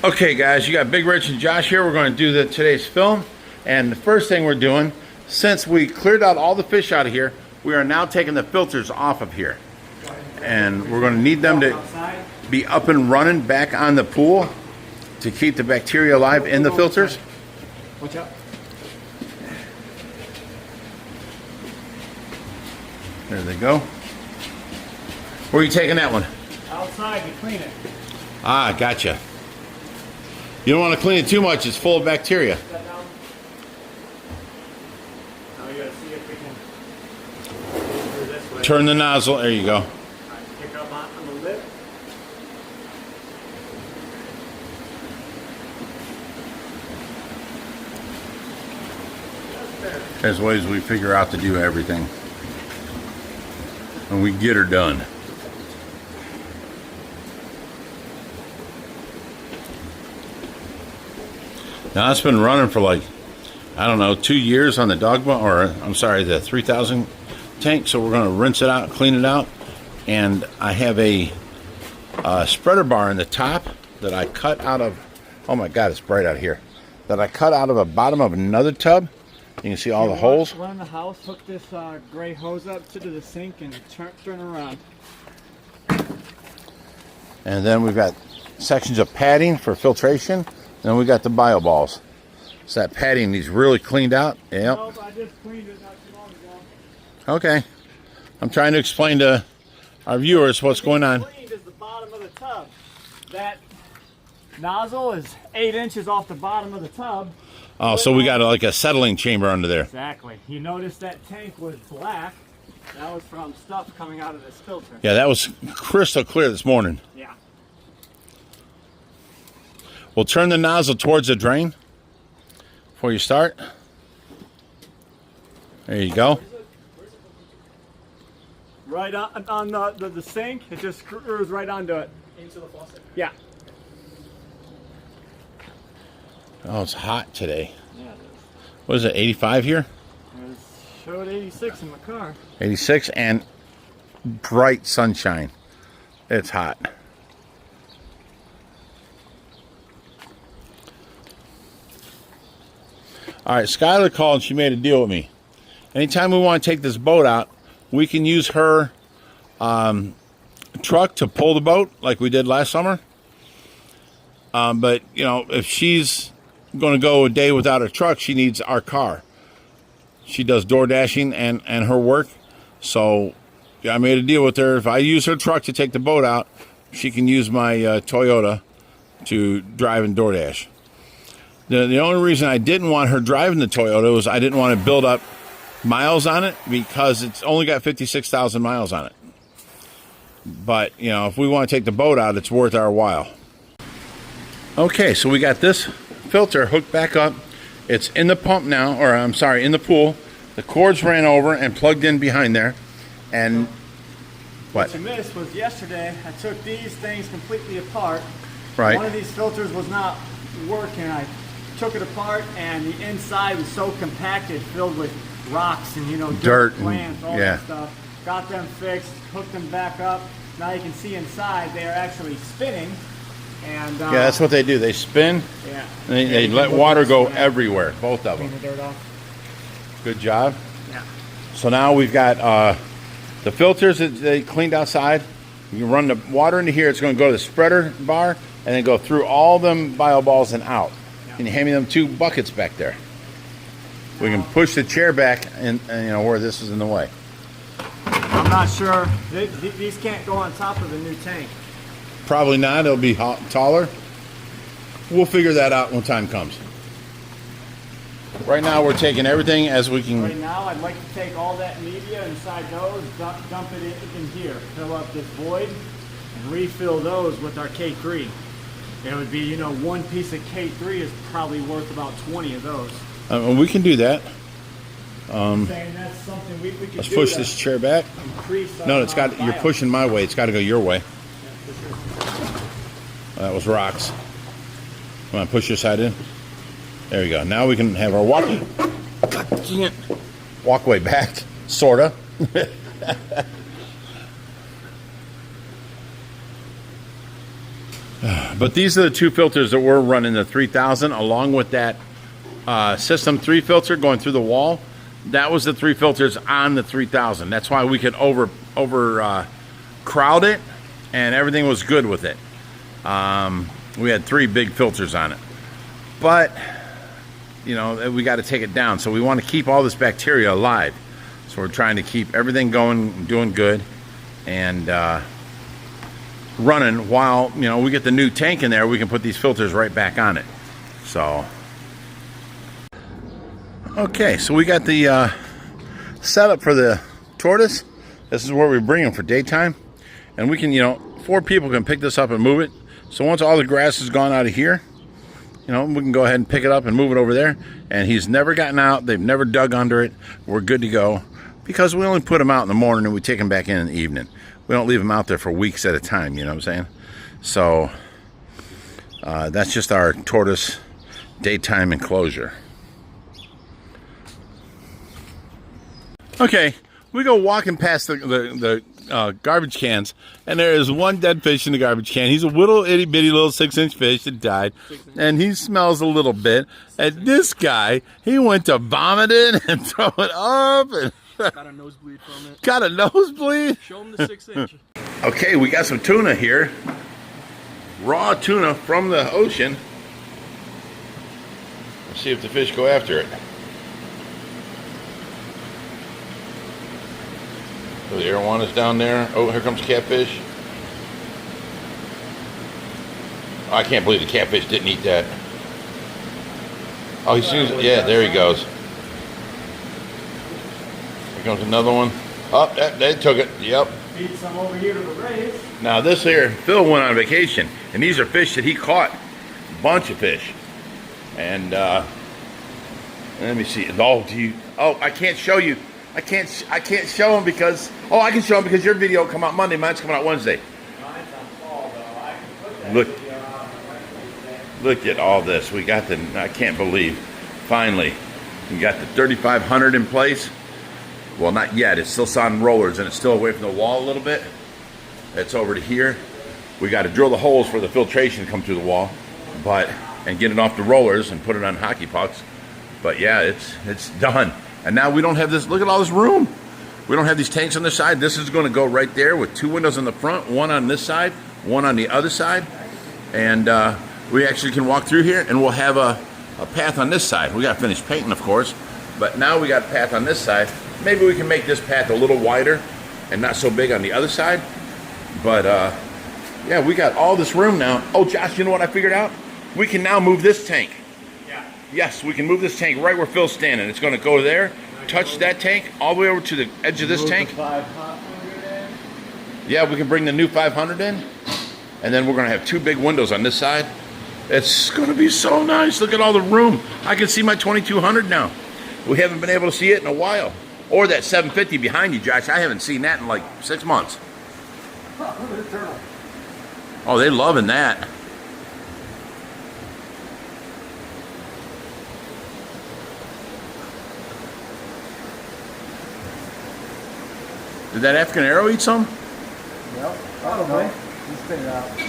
Okay guys, you got Big Rich and Josh here. We're going to do today's film. And the first thing we're doing, since we cleared out all the fish out of here, we are now taking the filters off of here. And we're going to need them to be up and running back on the pool to keep the bacteria alive in the filters. Watch out. There they go. Where are you taking that one? Outside to clean it. Ah, gotcha. You don't want to clean it too much, it's full of bacteria. Now you gotta see if we can do this way. Turn the nozzle, there you go. Right, pick up on the lip. There's ways we figure out to do everything. And we get her done. Now it's been running for like, I don't know, 2 years on the dog bone, or I'm sorry, the 3000 tank. So we're going to rinse it out, clean it out. And I have a spreader bar in the top that I cut out of, oh my God, it's bright out here. That I cut out of the bottom of another tub. You can see all the holes. Run in the house, hook this gray hose up to the sink and turn around. And then we've got sections of padding for filtration. And then we got the bio balls. So that padding needs really cleaned out. Yep. Nope, I just cleaned it not too long ago. Okay. I'm trying to explain to our viewers what's going on. Cleaned is the bottom of the tub. That nozzle is 8 inches off the bottom of the tub. Oh, so we got like a settling chamber under there. Exactly. You notice that tank was black. That was from stuff coming out of this filter. Yeah, that was crystal clear this morning. Yeah. We'll turn the nozzle towards the drain before you start. There you go. Right on the sink, it just screws right onto it. Into the faucet? Yeah. Oh, it's hot today. Yeah, it is. What is it, 85 here? It showed 86 in my car. 86 and bright sunshine. It's hot. All right, Skylar called and she made a deal with me. Anytime we want to take this boat out, we can use her truck to pull the boat like we did last summer. But, you know, if she's going to go a day without a truck, she needs our car. She does door dashing and her work. So yeah, I made a deal with her. If I use her truck to take the boat out, she can use my Toyota to drive and door dash. The only reason I didn't want her driving the Toyota was I didn't want to build up miles on it because it's only got 56,000 miles on it. But, you know, if we want to take the boat out, it's worth our while. Okay, so we got this filter hooked back up. It's in the pump now, or I'm sorry, in the pool. The cords ran over and plugged in behind there. And what you missed was yesterday I took these things completely apart. Right. One of these filters was not working. I took it apart and the inside was so compacted, filled with rocks and, you know, dirt plants, all that stuff. Got them fixed, hooked them back up. Now you can see inside they are actually spinning. And yeah, that's what they do. They spin. Yeah. And they let water go everywhere, both of them. Clean the dirt off. Good job. Yeah. So now we've got the filters that they cleaned outside. You can run the water into here. It's going to go to the spreader bar and then go through all them bio balls and out. Can you hand me them 2 buckets back there? We can push the chair back and you know where this is in the way. I'm not sure. These can't go on top of the new tank. Probably not. It'll be taller. We'll figure that out when time comes. Right now we're taking everything as we can. Right now I'd like to take all that media inside those, dump it in here, fill up this void, and refill those with our K3. It would be, you know, one piece of K3 is probably worth about 20 of those. We can do that. Saying that's something we could Let's do push this chair back. No, it's got. You're pushing my way. It's got to go your way. Yeah, for sure. That was rocks. Come on, push your side in. There we go. Now we can have our walkway back, sorta. But these are the two filters that we're running, the 3000, along with that System 3 filter going through the wall. That was the 3 filters on the 3000. That's why we could crowd it, and everything was good with it. We had 3 big filters on it. But, you know, we got to take it down. So we want to keep all this bacteria alive. So we're trying to keep everything going, doing good, and running while, you know, we get the new tank in there. We can put these filters right back on it. So, okay, so we got the setup for the tortoise. This is where we bring them for daytime. And we can, you know, 4 people can pick this up and move it. So once all the grass is gone out of here, you know, we can go ahead and pick it up and move it over there. And he's never gotten out. They've never dug under it. We're good to go. Because we only put him out in the morning and we take him back in the evening. We don't leave him out there for weeks at a time, you know what I'm saying? So, that's just our tortoise daytime enclosure. Okay, we go walking past the garbage cans, and there is one dead fish in the garbage can. He's a little itty-bitty little 6-inch fish that died, and he smells a little bit. And this guy, he went to vomit it and throw it up, and got a nosebleed from it. Got a nosebleed? Show him the 6-inch. Okay, we got some tuna here. Raw tuna from the ocean. Let's see if the fish go after it. So the arowanas down there. Oh, here comes catfish. Oh, I can't believe the catfish didn't eat that. Oh, he seems, yeah, there he goes. Here comes another one. Oh, they took it. Yep. Feed some over here to the rays. Now this here, Phil went on vacation, and these are fish that he caught. A bunch of fish. And let me see. Oh, I can't show you. I can't show them because, oh, I can show them because your video will come out Monday. Mine's coming out Wednesday. Mine's on fall, though. I can put that Look. video out on Wednesday. Look at all this. We got the, I can't believe, finally, we got the 3500 in place. Well, not yet. It's still on rollers, and it's still away from the wall a little bit. It's over to here. We got to drill the holes for the filtration to come through the wall, and get it off the rollers and put it on hockey pucks. But yeah, it's done. And now we don't have this. Look at all this room. We don't have these tanks on this side. This is going to go right there with 2 windows in the front, one on this side, one on the other side, and we actually can walk through here, and we'll have a path on this side. We got to finish painting, of course, but now we got a path on this side. Maybe we can make this path a little wider and not so big on the other side. But yeah, we got all this room now. Oh, Josh, you know what I figured out? We can now move this tank. Yeah. Yes, we can move this tank right where Phil's standing. It's going to go there, touch that tank, all the way over to the edge of this tank. Move the 500 in. Yeah, we can bring the new 500 in, and then we're going to have 2 big windows on this side. It's going to be so nice. Look at all the room. I can see my 2200 now. We haven't been able to see it in a while. Or that 750 behind you, Josh. I haven't seen that in like 6 months. Oh, look at the turtle. Oh, they're loving that. Did that African arrow eat some? Yep, probably. He spit it out.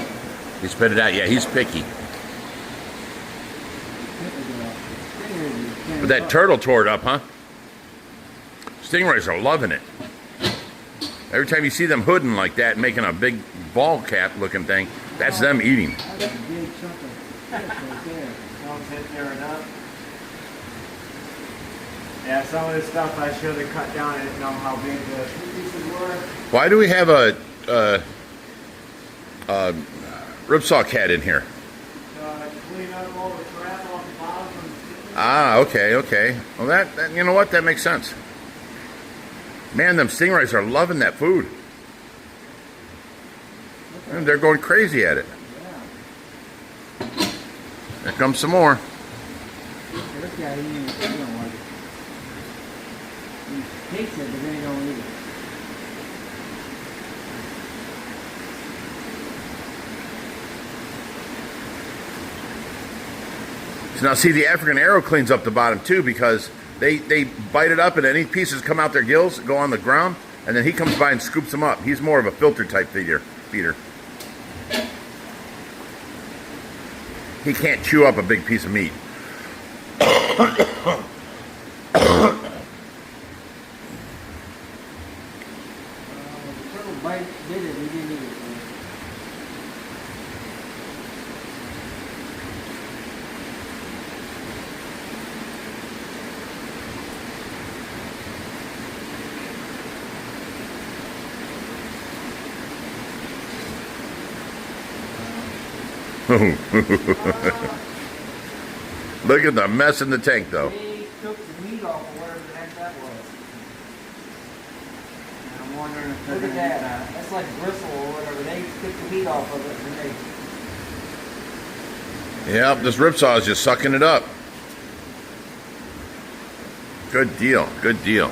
He spit it out. Yeah, he's picky. But that turtle tore it up, huh? Stingrays are loving it. Every time you see them hooding like that, making a big ball cap looking thing, that's them eating. That's a big chunk of fish right there. One's hit there enough. Yeah, some of this stuff I should have cut down. I didn't know how big the pieces were. Why do we have a ripsaw cat in here? Clean up all the crap off the bottom from the Ah, okay. Well, that you know what? That makes sense. Man, them stingrays are loving that food. And they're going crazy at it. Yeah. Here comes some more. This guy, he don't like it. He hates it, but then he don't eat it. So now see, the African arrow cleans up the bottom too, because they bite it up and any pieces come out their gills, go on the ground, and then he comes by and scoops them up. He's more of a filter type feeder. he can't chew up a big piece of meat. Look at the mess in the tank, though. They took the meat off of whatever the heck that was. And I'm wondering if they're Look at gonna eat that. That's like bristle or whatever. They took the meat off of it and they... Yep, this ripsaw is just sucking it up. Good deal, good deal.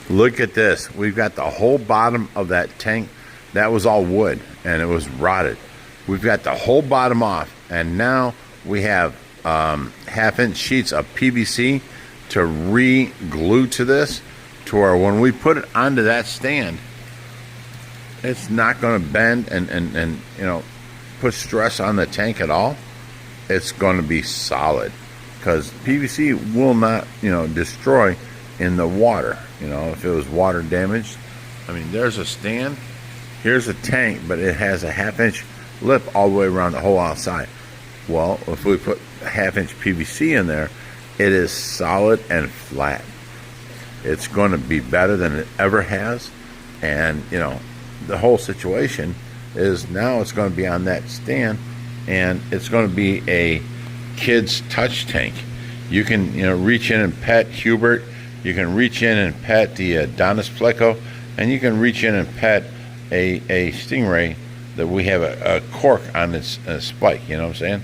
Look at this. We've got the whole bottom of that tank. That was all wood, and it was rotted. We've got the whole bottom off, and now we have half-inch sheets of PVC to re-glue to this, to where when we put it onto that stand, it's not going to bend and you know, put stress on the tank at all. It's going to be solid, because PVC will not, you know, destroy in the water. You know, if it was water damaged, I mean, there's a stand, here's a tank, but it has a half-inch lip all the way around the whole outside. Well, if we put a half-inch PVC in there, it is solid and flat. It's going to be better than it ever has. And you know, the whole situation is now it's going to be on that stand, and it's going to be a kid's touch tank. You can, you know, reach in and pet Hubert. You can reach in and pet the Adonis pleco, and you can reach in and pet a stingray that we have a cork on its spike, you know what I'm saying?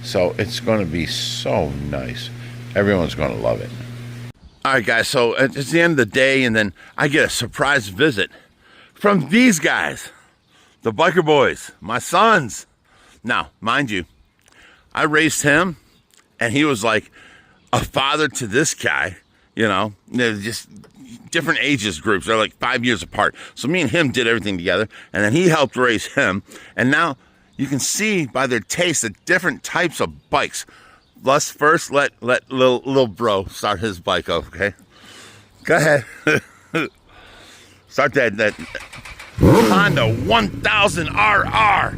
So it's going to be so nice. Everyone's going to love it. All right, guys, so it's the end of the day, and then I get a surprise visit from these guys, the biker boys, my sons. Now, mind you, I raised him, and he was like a father to this guy, you know, they're just different ages groups. They're like 5 years apart. So me and him did everything together, and then he helped raise him. And now you can see by their taste the different types of bikes. Let's first let little bro start his bike up, okay? Go ahead. Start that Honda 1000 RR.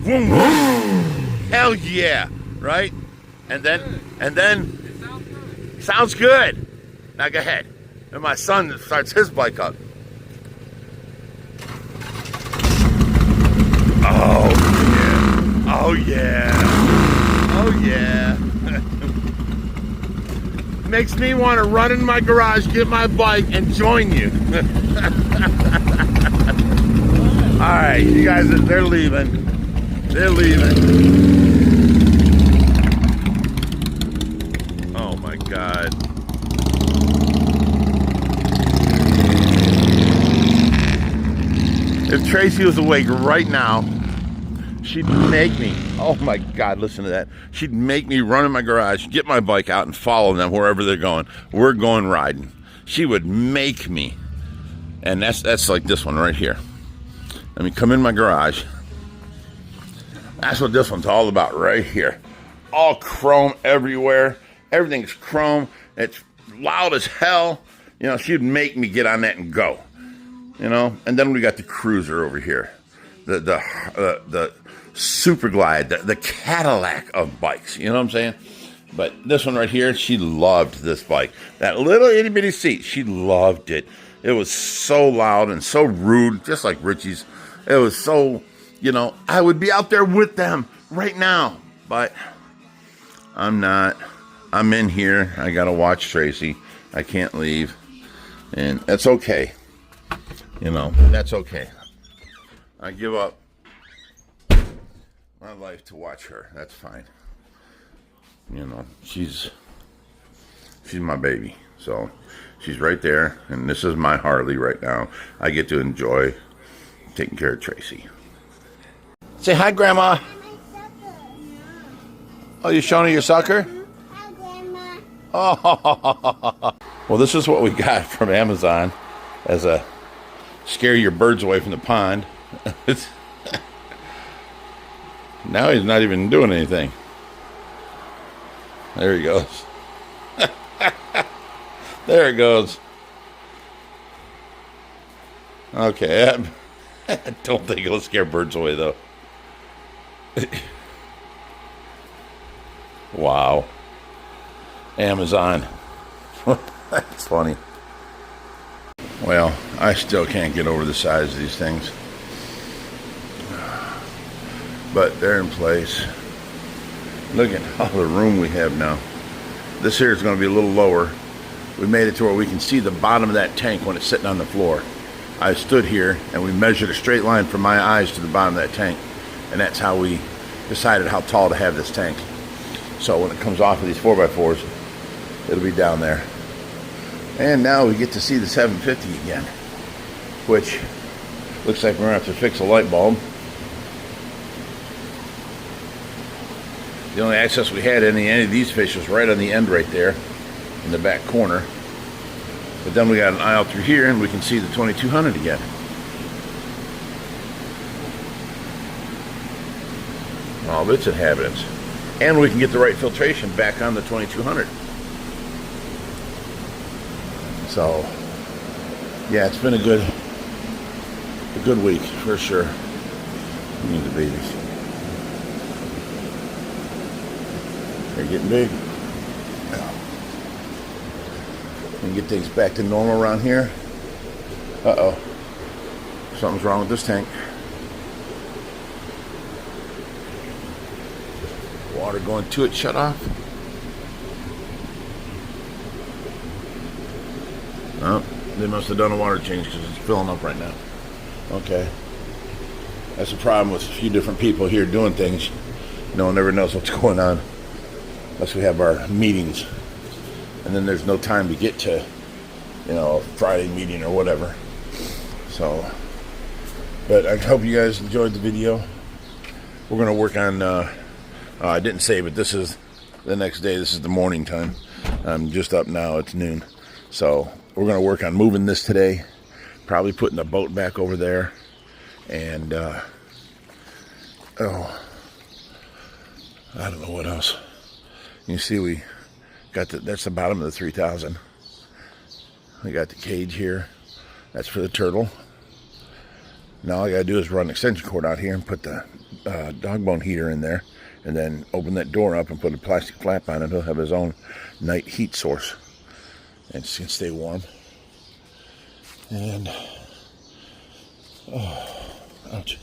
Boom, boom. Hell yeah, right? And then sounds good. Now go ahead. And my son starts his bike up. Oh yeah. Oh yeah. Oh yeah. Makes me want to run in my garage, get my bike, and join you. Alright, you guys, they're leaving. They're leaving. Oh my God. If Tracy was awake right now, she'd make me, oh my God, listen to that. She'd make me run in my garage, get my bike out, and follow them wherever they're going. We're going riding. She would make me. And that's like this one right here. Let me come in my garage. That's what this one's all about right here. All chrome everywhere. Everything's chrome. It's loud as hell. You know, she'd make me get on that and go. You know, and then we got the cruiser over here, the super glide, the Cadillac of bikes. You know what I'm saying? But this one right here, she loved this bike. That little itty bitty seat, she loved it. It was so loud and so rude, just like Richie's. It was so, you know, I would be out there with them right now, but I'm not. I'm in here. I gotta watch Tracy. I can't leave, and that's okay. You know, that's okay. I give up my life to watch her. That's fine. You know, she's my baby. So she's right there, and this is my Harley right now. I get to enjoy taking care of Tracy. Say hi, Grandma. Oh, you're showing her your sucker? Hi, Grandma. Oh, well, this is what we got from Amazon as a scare your birds away from the pond. Now he's not even doing anything. There he goes. There it goes. Okay, I don't think it'll scare birds away, though. Wow. Amazon. That's funny. Well, I still can't get over the size of these things. But they're in place. Look at all the room we have now. This here is going to be a little lower. We made it to where we can see the bottom of that tank when it's sitting on the floor. I stood here and we measured a straight line from my eyes to the bottom of that tank. And that's how we decided how tall to have this tank. So when it comes off of these 4x4s, it'll be down there. And now we get to see the 750 again, which looks like we're going to have to fix a light bulb. The only access we had in any of these fish was right on the end right there in the back corner. But then we got an aisle through here and we can see the 2200 again. All of its inhabitants. And we can get the right filtration back on the 2200. So, yeah, it's been a good week for sure. We need the babies. They're getting big. We can get things back to normal around here. Uh-oh. Something's wrong with this tank. Water going to it, shut off. Oh, they must have done a water change because it's filling up right now. Okay. That's a problem with a few different people here doing things. No one ever knows what's going on unless we have our meetings. And then there's no time to get to, you know, a Friday meeting or whatever. So, but I hope you guys enjoyed the video. We're going to work on, I didn't say, but this is the next day. This is the morning time. I'm just up now. It's noon. So we're going to work on moving this today. Probably putting the boat back over there. And, I don't know what else. You see we got that's the bottom of the 3000. We got the cage here. That's for the turtle. Now all I gotta do is run an extension cord out here and put the dog bone heater in there, and then open that door up and put a plastic flap on it. He'll have his own night heat source and it's gonna stay warm. And ouch.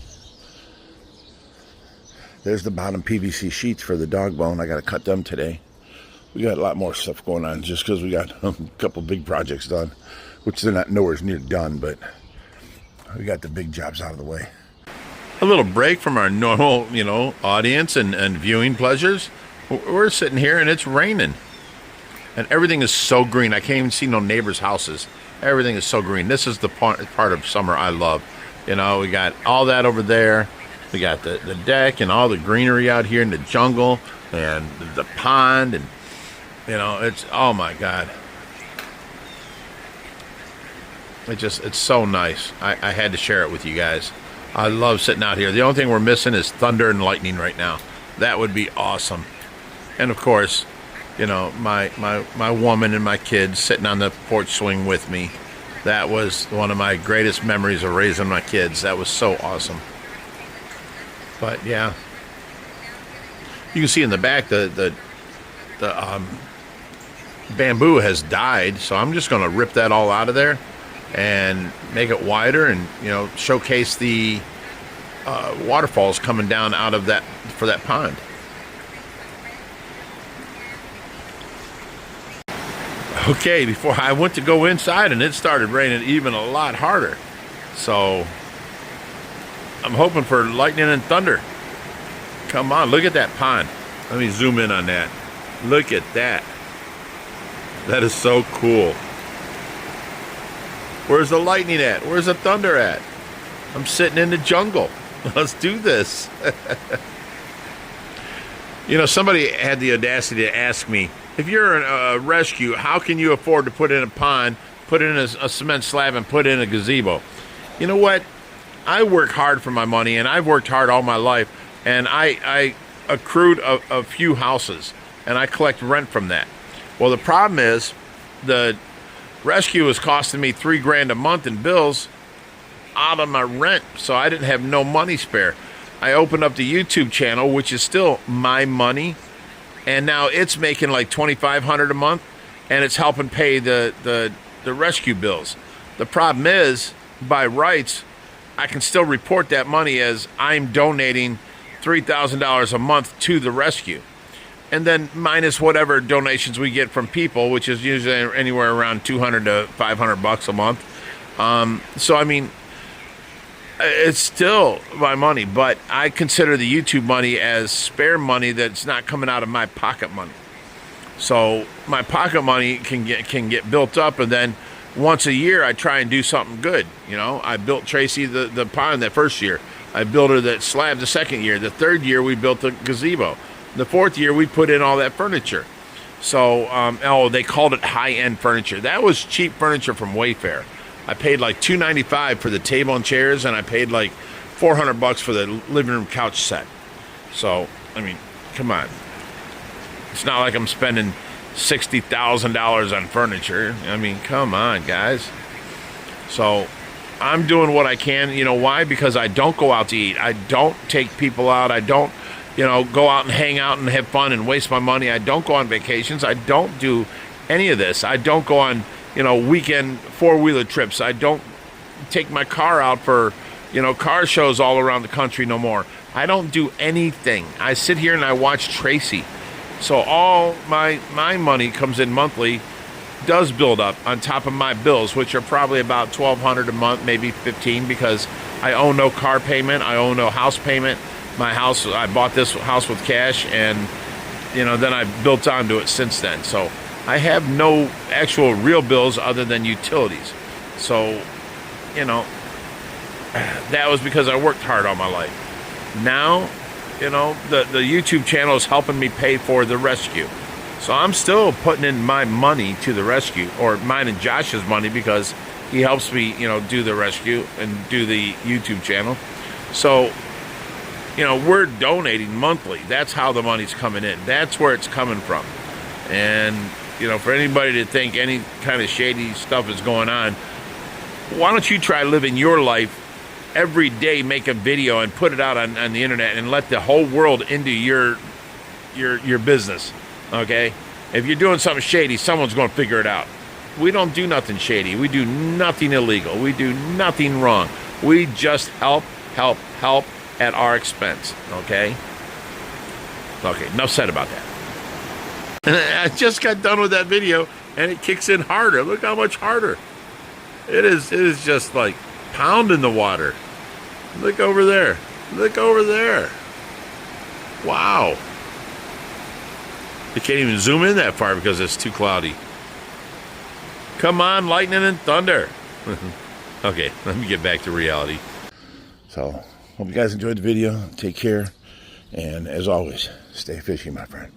There's the bottom PVC sheets for the dog bone. I got to cut them today. We got a lot more stuff going on just because we got a couple big projects done, which they're not nowhere near done, but we got the big jobs out of the way. A little break from our normal, you know, audience and viewing pleasures. We're sitting here and it's raining. And everything is so green. I can't even see no neighbors' houses. Everything is so green. This is the part of summer I love. You know, we got all that over there. We got the deck and all the greenery out here in the jungle and the pond, and you know, it's, oh my God. It's so nice. I had to share it with you guys. I love sitting out here. The only thing we're missing is thunder and lightning right now. That would be awesome. And of course, you know, my woman and my kids sitting on the porch swing with me. That was one of my greatest memories of raising my kids. That was so awesome. But yeah, you can see in the back the bamboo has died, so I'm just going to rip that all out of there and make it wider, and you know, showcase the waterfalls coming down out of that for that pond. Okay, before I went to go inside and it started raining even a lot harder, so I'm hoping for lightning and thunder. Come on, look at that pond. Let me zoom in on that. Look at that. That is so cool. Where's the lightning at? Where's the thunder at? I'm sitting in the jungle. Let's do this. You know, somebody had the audacity to ask me, if you're a rescue, how can you afford to put in a pond, put in a cement slab, and put in a gazebo? You know what? I work hard for my money, and I've worked hard all my life, and I accrued a few houses, and I collect rent from that. Well, the problem is the rescue was costing me $3 grand a month in bills out of my rent, so I didn't have no money spare. I opened up the YouTube channel, which is still my money, and now it's making like $2,500 a month, and it's helping pay the rescue bills. The problem is, by rights, I can still report that money as I'm donating $3,000 a month to the rescue, and then minus whatever donations we get from people, which is usually anywhere around $200 to $500 a month. So I mean, it's still my money, but I consider the YouTube money as spare money that's not coming out of my pocket money. So my pocket money can get built up, and then once a year I try and do something good. You know, I built Tracy the pond that first year. I built her that slab the second year. The third year we built the gazebo. The fourth year we put in all that furniture. So they called it high-end furniture. That was cheap furniture from Wayfair. I paid like $295 for the table and chairs, and I paid like $400 for the living room couch set. So I mean, come on. It's not like I'm spending $60,000 on furniture. I mean, come on, guys. So I'm doing what I can. You know why? Because I don't go out to eat. I don't take people out. I don't, go out and hang out and have fun and waste my money. I don't go on vacations. I don't do any of this. I don't go on, weekend four-wheeler trips. I don't take my car out for, car shows all around the country no more. I don't do anything. I sit here and I watch Tracy. So all my money comes in monthly, does build up on top of my bills, which are probably about $1,200 a month, maybe $1,500, because I owe no car payment, I owe no house payment. My house, I bought this house with cash, and then I built onto it since then. So I have no actual real bills other than utilities. So, that was because I worked hard all my life. Now, the YouTube channel is helping me pay for the rescue. So I'm still putting in my money to the rescue, or mine and Josh's money, because he helps me, do the rescue and do the YouTube channel. So, we're donating monthly. That's how the money's coming in. That's where it's coming from. And, for anybody to think any kind of shady stuff is going on, why don't you try living your life every day, make a video and put it out on the internet and let the whole world into your business, okay? If you're doing something shady, someone's going to figure it out. We don't do nothing shady. We do nothing illegal. We do nothing wrong. We just help at our expense, okay? Okay, enough said about that. I just got done with that video, and it kicks in harder. Look how much harder. It is just like pounding the water. Look over there. Look over there. Wow. You can't even zoom in that far because it's too cloudy. Come on, lightning and thunder. Okay, let me get back to reality. So, hope you guys enjoyed the video. Take care. And as always, stay fishy, my friend.